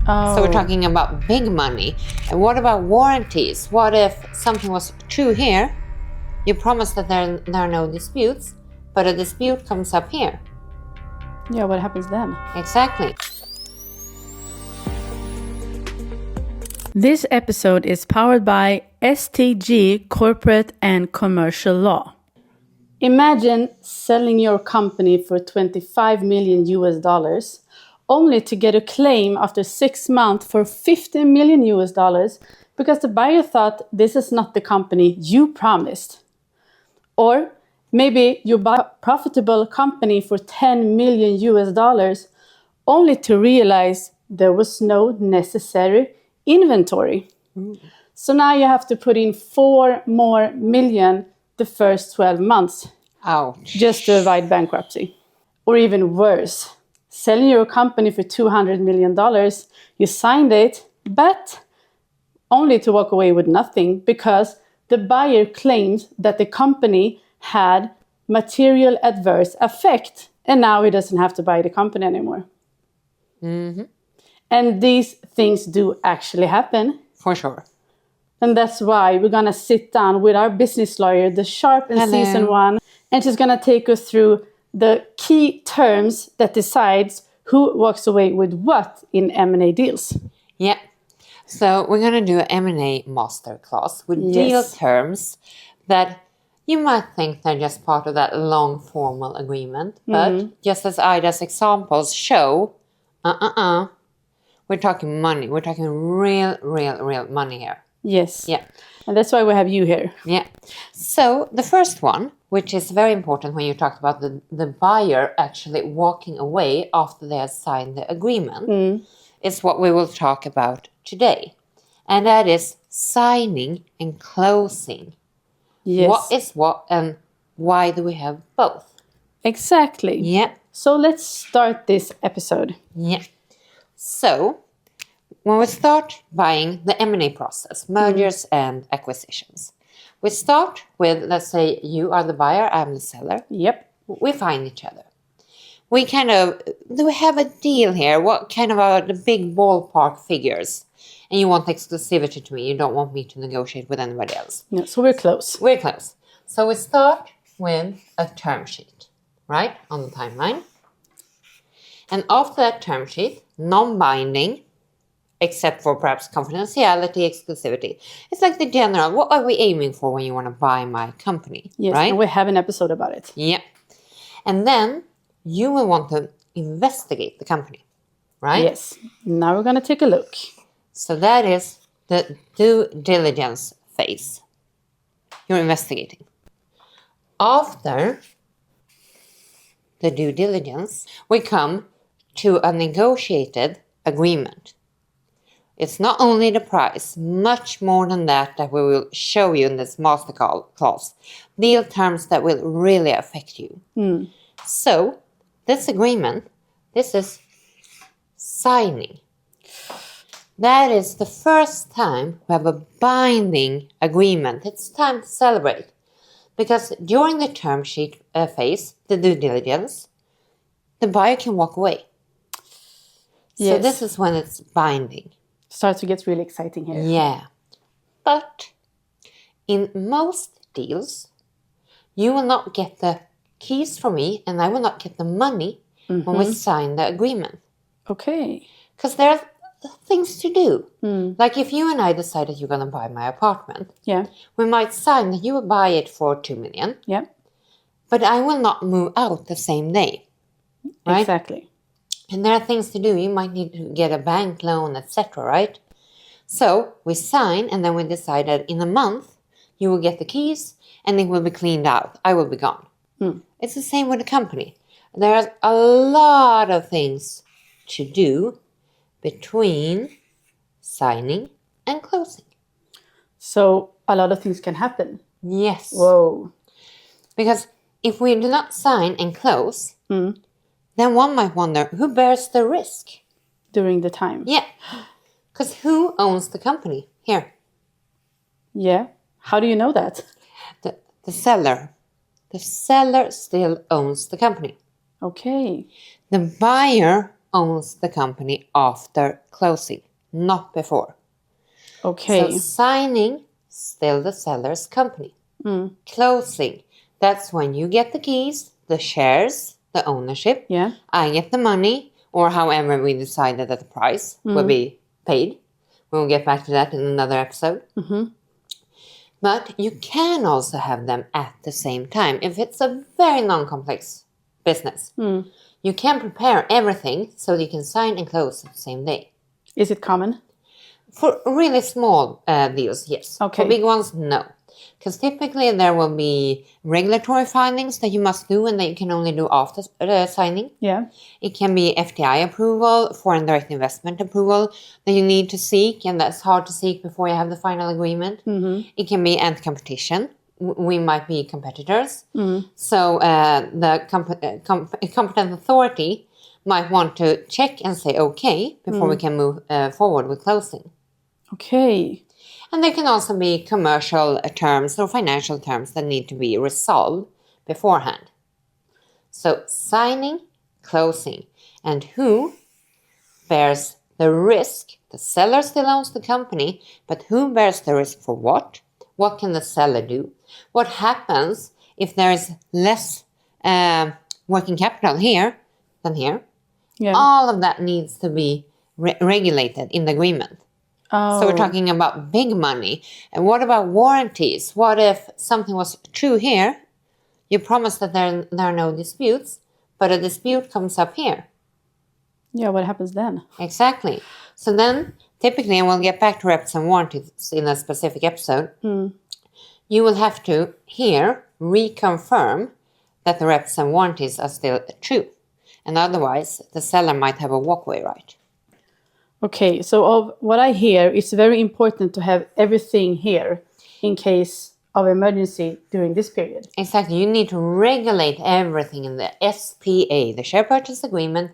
So we're talking about big money. And what about warranties? What if something was true here? You promise that there are no disputes, but a dispute comes up here. Yeah, what happens then? Exactly. This episode is powered by STG Corporate and Commercial Law. Imagine selling your company for $25 million US, only to get a claim after 6 months for $50 million US because the buyer thought this is not the company you promised. Or maybe you buy a profitable company for $10 million US, only to realize there was no necessary inventory. So now you have to put in $4 more million the first 12 months. Ouch. Just to avoid bankruptcy. Or even worse, selling your company for $200 million, you signed it, but only to walk away with nothing because the buyer claims that the company had material adverse effect and now he doesn't have to buy the company anymore. Mm-hmm. And these things do actually happen. For sure. And that's why we're going to sit down with our business lawyer, the Sharp in season 1, and she's going to take us through the key terms that decides who walks away with what in M&A deals. Yeah. So we're going to do an M&A Masterclass with deal terms that you might think they're just part of that long formal agreement. But just as Ida's examples show, we're talking money. We're talking real money here. Yes. Yeah. And that's why we have you here. Yeah. So the first one, which is very important when you talk about the buyer actually walking away after they have signed the agreement, is what we will talk about today. And that is signing and closing. Yes. What is what and why do we have both? Exactly. Yeah. So let's start this episode. Yeah. So when we start buying the M&A process, mergers and acquisitions, we start with, let's say you are the buyer, I'm the seller. Yep. We find each other. We do we have a deal here? What kind of are the big ballpark figures? And you want exclusivity to me. You don't want me to negotiate with anybody else. Yeah, so we're close. We're close. So we start with a term sheet, right, on the timeline. And after that term sheet, non-binding, except for perhaps confidentiality, exclusivity. It's like the general, what are we aiming for when you want to buy my company? Yes, right? And we have an episode about it. Yeah. And then you will want to investigate the company, right? Yes. Now we're going to take a look. So that is the due diligence phase. You're investigating. After the due diligence, we come to a negotiated agreement. It's not only the price, much more than that we will show you in this masterclass. Deal terms that will really affect you. So, this agreement, this is signing. That is the first time we have a binding agreement. It's time to celebrate. Because during the term sheet phase, the due diligence, the buyer can walk away. Yes. So this is when it's binding. Starts to get really exciting here. Yeah. But in most deals, you will not get the keys from me and I will not get the money when we sign the agreement. Okay. Because there are things to do. Like if you and I decide that you're going to buy my apartment, we might sign that you will buy it for $2 million. Yeah. But I will not move out the same day. Right? Exactly. And there are things to do. You might need to get a bank loan, etc., right? So we sign and then we decide that in a month you will get the keys and it will be cleaned out. I will be gone. It's the same with the company. There are a lot of things to do between signing and closing. So a lot of things can happen. Yes. Whoa. Because if we do not sign and close, then one might wonder, who bears the risk? During the time. Yeah. Because who owns the company here? Yeah. How do you know that? The seller. The seller still owns the company. Okay. The buyer owns the company after closing, not before. Okay. So signing, still the seller's company. Closing, that's when you get the keys, the shares, the ownership. Yeah. I get the money, or however we decided that the price will be paid. We'll get back to that in another episode. But you can also have them at the same time if it's a very non-complex business. You can prepare everything so you can sign and close the same day. Is it common? For really small deals, yes. Okay. For big ones, no. Because typically there will be regulatory findings that you must do and that you can only do after signing. Yeah. It can be FDI approval, foreign direct investment approval that you need to seek, and that's hard to seek before you have the final agreement. It can be anti-competition. We might be competitors. So the competent authority might want to check and say okay before we can move forward with closing. Okay. And there can also be commercial terms or financial terms that need to be resolved beforehand. So signing, closing, and who bears the risk? The seller still owns the company, but who bears the risk for what? What can the seller do? What happens if there is less working capital here than here? Yeah. All of that needs to be regulated in the agreement. Oh. So we're talking about big money. And what about warranties? What if something was true here? You promise that there are no disputes, but a dispute comes up here. Yeah, what happens then? Exactly. So then, typically, and we'll get back to reps and warranties in a specific episode, you will have to here reconfirm that the reps and warranties are still true. And otherwise, the seller might have a walkaway right. Okay, so of what I hear, it's very important to have everything here in case of emergency during this period. Exactly. You need to regulate everything in the SPA, the share purchase agreement.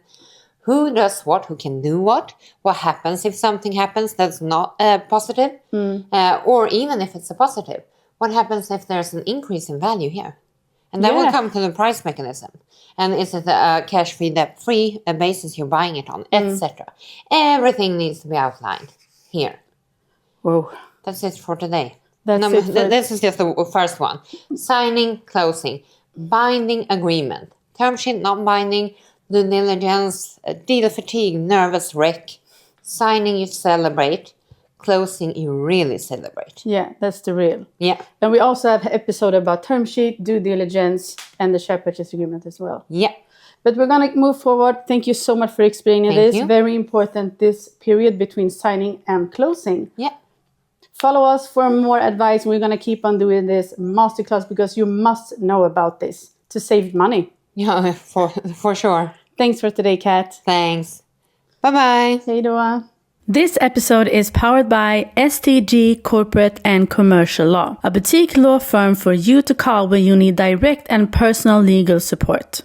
Who does what? Who can do what? What happens if something happens that's not positive? Or even if it's a positive? What happens if there's an increase in value here? And then we'll come to the price mechanism. And is it a cash-free, debt-free basis you're buying it on, etc. Everything needs to be outlined here. Whoa. That's it for today. This is just the first one. Signing, closing, binding agreement. Term sheet not binding, due diligence, deal fatigue, nervous wreck. Signing, you celebrate. Closing, you really celebrate. Yeah, that's the real. Yeah. And we also have an episode about term sheet, due diligence, and the share purchase agreement as well. Yeah. But we're going to move forward. Thank you so much for explaining Thank this. you. Very important, this period between signing and closing. Yeah. Follow us for more advice. We're going to keep on doing this masterclass because you must know about this to save money. Yeah, for sure. Thanks for today, Kat. Thanks. Bye-bye. Hej då. This episode is powered by STG Corporate and Commercial Law, a boutique law firm for you to call when you need direct and personal legal support.